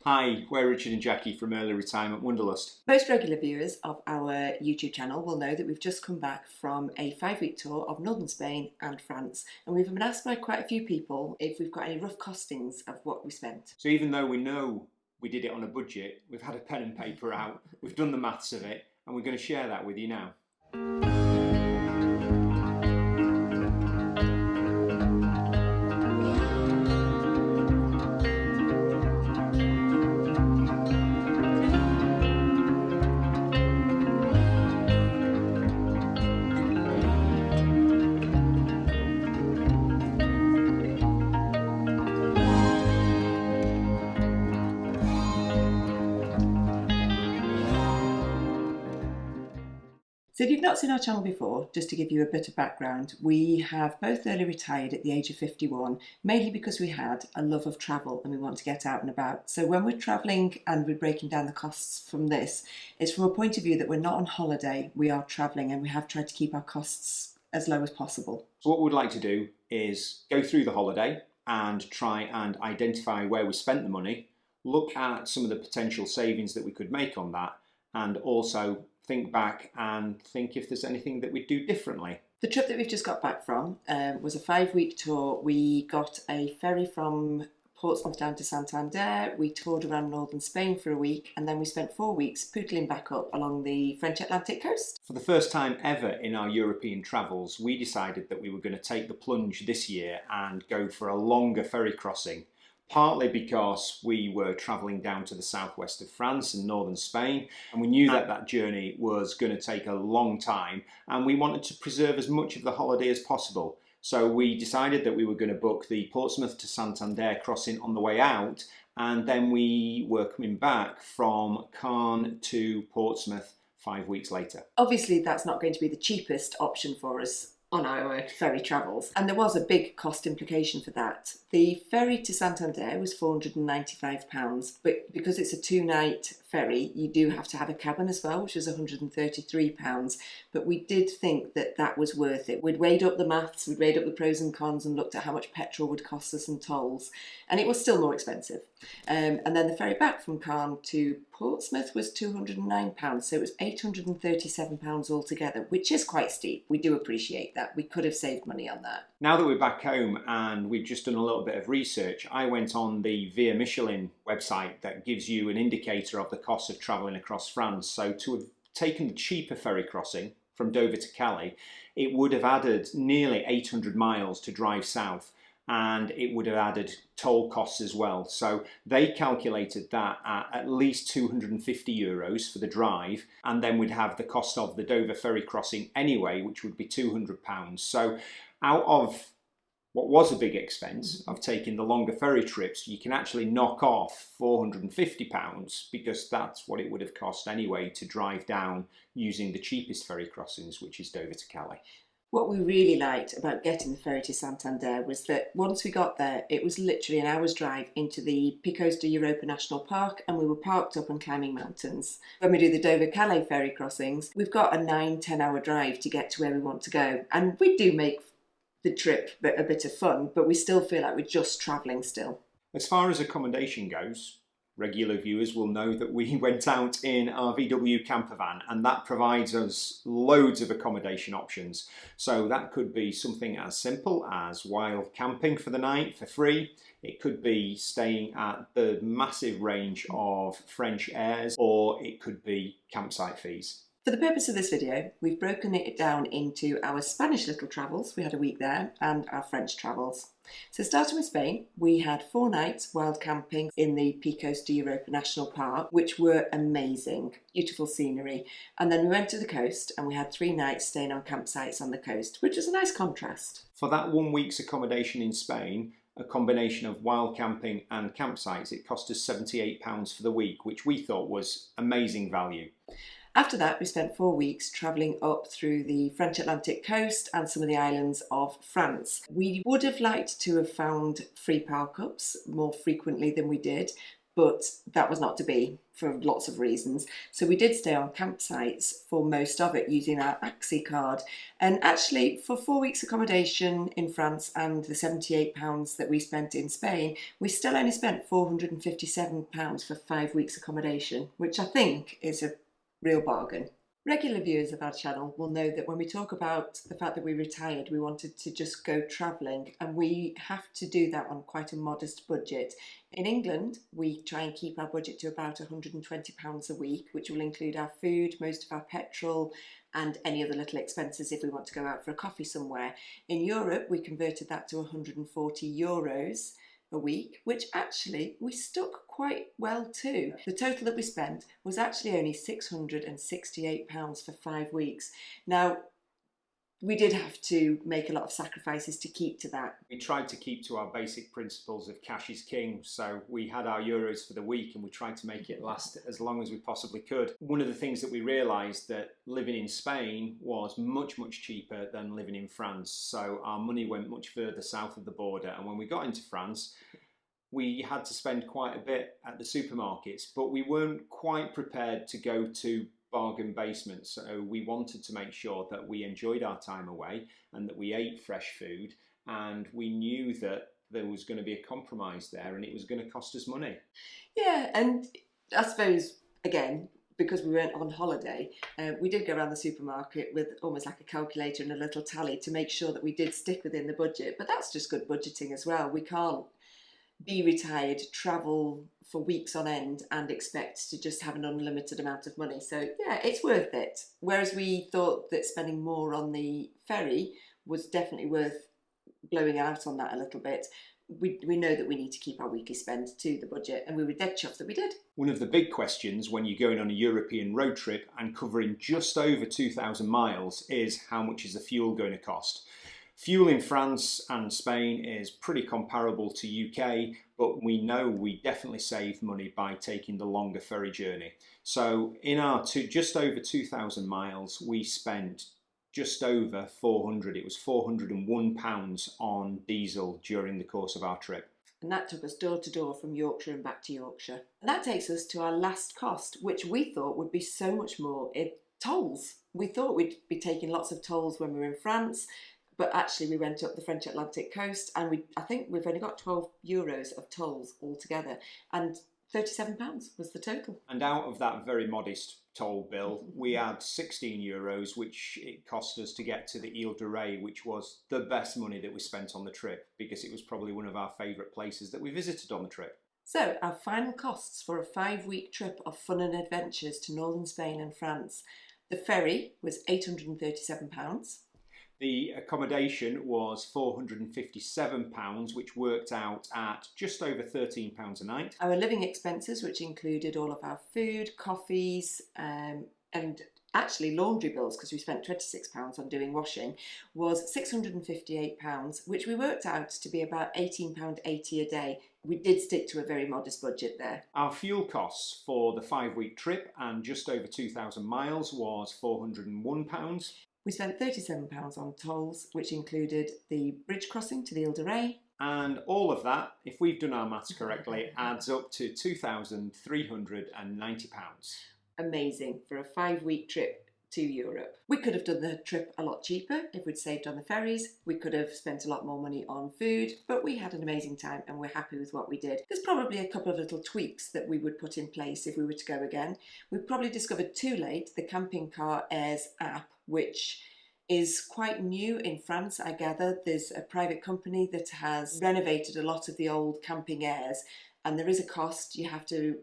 Hi, we're Richard and Jackie from Early Retirement Wanderlust. Most regular viewers of our YouTube channel will know that we've just come back from a 5-week tour of northern Spain and France, and we've been asked by quite a few people if we've got any rough costings of what we spent. So even though we know we did it on a budget, we've had a pen and paper out, we've done the maths of it, and we're going to share that with you now. So if you've not seen our channel before, just to give you a bit of background, we have both early retired at the age of 51, mainly because we had a love of travel and we want to get out and about. So when we're travelling and we're breaking down the costs from this, it's from a point of view that we're not on holiday, we are travelling, and we have tried to keep our costs as low as possible. So what we'd like to do is go through the holiday and try and identify where we spent the money, look at some of the potential savings that we could make on that, and also think back and think if there's anything that we'd do differently. The trip that we've just got back from was a 5-week tour. We got a ferry from Portsmouth down to Santander. We toured around northern Spain for a week, and then we spent 4 weeks pootling back up along the French Atlantic coast. For the first time ever in our European travels, we decided that we were going to take the plunge this year and go for a longer ferry crossing. Partly because we were travelling down to the southwest of France and northern Spain, and we knew that that journey was going to take a long time, and we wanted to preserve as much of the holiday as possible. So we decided that we were going to book the Portsmouth to Santander crossing on the way out, and then we were coming back from Caen to Portsmouth 5 weeks later. Obviously, that's not going to be the cheapest option for us on our ferry travels, and there was a big cost implication for that. The ferry to Santander was £495, but because it's a 2-night ferry, you do have to have a cabin as well, which was £133. But we did think that that was worth it. We'd weighed up the maths, we'd weighed up the pros and cons, and looked at how much petrol would cost us and tolls, and it was still more expensive. And then the ferry back from Caen to Portsmouth was £209, so it was £837 altogether, which is quite steep. We do appreciate that. We could have saved money on that. Now that we're back home and we've just done a little bit of research, I went on the Via Michelin website that gives you an indicator of the cost of travelling across France. So to have taken the cheaper ferry crossing from Dover to Calais, it would have added nearly 800 miles to drive south, and it would have added toll costs as well. So they calculated that at least €250 for the drive, and then we'd have the cost of the Dover ferry crossing anyway, which would be £200. So out of what was a big expense of taking the longer ferry trips, you can actually knock off £450 because that's what it would have cost anyway to drive down using the cheapest ferry crossings, which is Dover to Calais. What we really liked about getting the ferry to Santander was that once we got there, it was literally an hour's drive into the Picos de Europa National Park, and we were parked up and climbing mountains. When we do the Dover-Calais ferry crossings, we've got a 9-10 hour drive to get to where we want to go, and we do make the trip a bit of fun, but we still feel like we're just travelling still. As far as accommodation goes, regular viewers will know that we went out in our VW campervan, and that provides us loads of accommodation options. So that could be something as simple as wild camping for the night for free. It could be staying at the massive range of French airs, or it could be campsite fees. For the purpose of this video, we've broken it down into our Spanish little travels, we had a week there, and our French travels. So starting with Spain, we had 4 nights wild camping in the Picos de Europa National Park, which were amazing, beautiful scenery. And then we went to the coast and we had 3 nights staying on campsites on the coast, which was a nice contrast. For that 1 week's accommodation in Spain, a combination of wild camping and campsites, it cost us £78 for the week, which we thought was amazing value. After that, we spent 4 weeks travelling up through the French Atlantic coast and some of the islands of France. We would have liked to have found free park-ups more frequently than we did, but that was not to be for lots of reasons. So we did stay on campsites for most of it using our Axi card. And actually, for 4 weeks accommodation in France and the £78 that we spent in Spain, we still only spent £457 for 5 weeks accommodation, which I think is a real bargain. Regular viewers of our channel will know that when we talk about the fact that we retired, we wanted to just go travelling, and we have to do that on quite a modest budget. In England, we try and keep our budget to about £120 a week, which will include our food, most of our petrol, and any other little expenses if we want to go out for a coffee somewhere. In Europe, we converted that to €140 a week, which actually we stuck quite well to. The total that we spent was actually only £668 for 5 weeks. Now, we did have to make a lot of sacrifices to keep to that. We tried to keep to our basic principles of cash is king, so we had our euros for the week and we tried to make it last as long as we possibly could. One of the things that we realised that living in Spain was much cheaper than living in France, so our money went much further south of the border, and when we got into France we had to spend quite a bit at the supermarkets, but we weren't quite prepared to go to bargain basements, so we wanted to make sure that we enjoyed our time away and that we ate fresh food, and we knew that there was going to be a compromise there and it was going to cost us money. Yeah, and I suppose, again, because we weren't on holiday, we did go around the supermarket with almost like a calculator and a little tally to make sure that we did stick within the budget, but that's just good budgeting as well. We can't be retired, travel for weeks on end and expect to just have an unlimited amount of money. So yeah, it's worth it. Whereas we thought that spending more on the ferry was definitely worth blowing out on that a little bit. We know that we need to keep our weekly spend to the budget, and we were dead chuffed that we did. One of the big questions when you're going on a European road trip and covering just over 2,000 miles is how much is the fuel going to cost? Fuel in France and Spain is pretty comparable to UK, but we know we definitely save money by taking the longer ferry journey. So in our just over 2,000 miles, we spent just over 400. It was £401 on diesel during the course of our trip. And that took us door to door from Yorkshire and back to Yorkshire. And that takes us to our last cost, which we thought would be so much more. Tolls. We thought we'd be taking lots of tolls when we were in France, but actually we went up the French Atlantic coast, and I think we've only got €12 of tolls altogether, and £37 was the total. And out of that very modest toll bill, we had €16, which it cost us to get to the Ile de Ré, which was the best money that we spent on the trip, because it was probably one of our favourite places that we visited on the trip. So our final costs for a 5-week trip of fun and adventures to northern Spain and France. The ferry was £837. The accommodation was £457, which worked out at just over £13 a night. Our living expenses, which included all of our food, coffees, and actually laundry bills, because we spent £26 on doing washing, was £658, which we worked out to be about £18.80 a day. We did stick to a very modest budget there. Our fuel costs for the 5-week trip and just over 2,000 miles was £401. We spent £37 on tolls, which included the bridge crossing to the Ile de Ré. And all of that, if we've done our maths correctly, adds up to £2,390. Amazing for a 5-week trip to Europe. We could have done the trip a lot cheaper if we'd saved on the ferries. We could have spent a lot more money on food, but we had an amazing time and we're happy with what we did. There's probably a couple of little tweaks that we would put in place if we were to go again. We probably discovered too late the Camping Car Airs app, which is quite new in France, I gather. There's a private company that has renovated a lot of the old camping airs, and there is a cost. You have to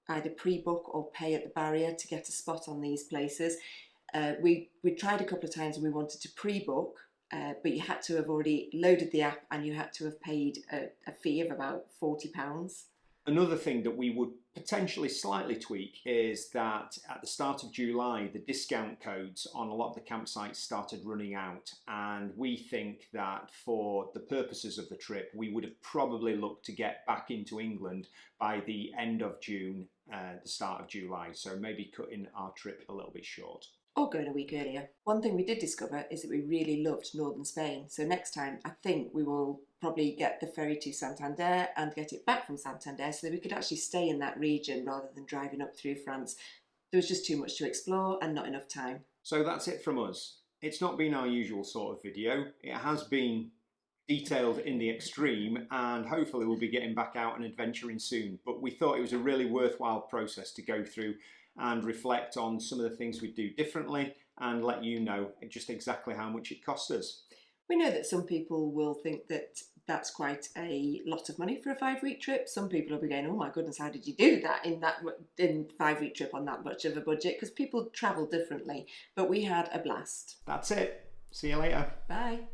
either pre-book or pay at the barrier to get a spot on these places. We tried a couple of times and we wanted to pre-book, but you had to have already loaded the app and you had to have paid a fee of about £40. Another thing that we would potentially slightly tweak is that at the start of July, the discount codes on a lot of the campsites started running out, and we think that for the purposes of the trip, we would have probably looked to get back into England by the end of June, the start of July, so maybe cutting our trip a little bit short. Or going a week earlier. One thing we did discover is that we really loved northern Spain, so next time I think we will probably get the ferry to Santander and get it back from Santander so that we could actually stay in that region rather than driving up through France. There was just too much to explore and not enough time. So that's it from us. It's not been our usual sort of video. It has been detailed in the extreme, and hopefully we'll be getting back out and adventuring soon. But we thought it was a really worthwhile process to go through and reflect on some of the things we do differently and let you know just exactly how much it cost us. We know that some people will think that that's quite a lot of money for a 5-week trip. Some people will be going, oh my goodness, how did you do that in 5-week trip on that much of a budget? Because people travel differently, but we had a blast. That's it. See you later. Bye.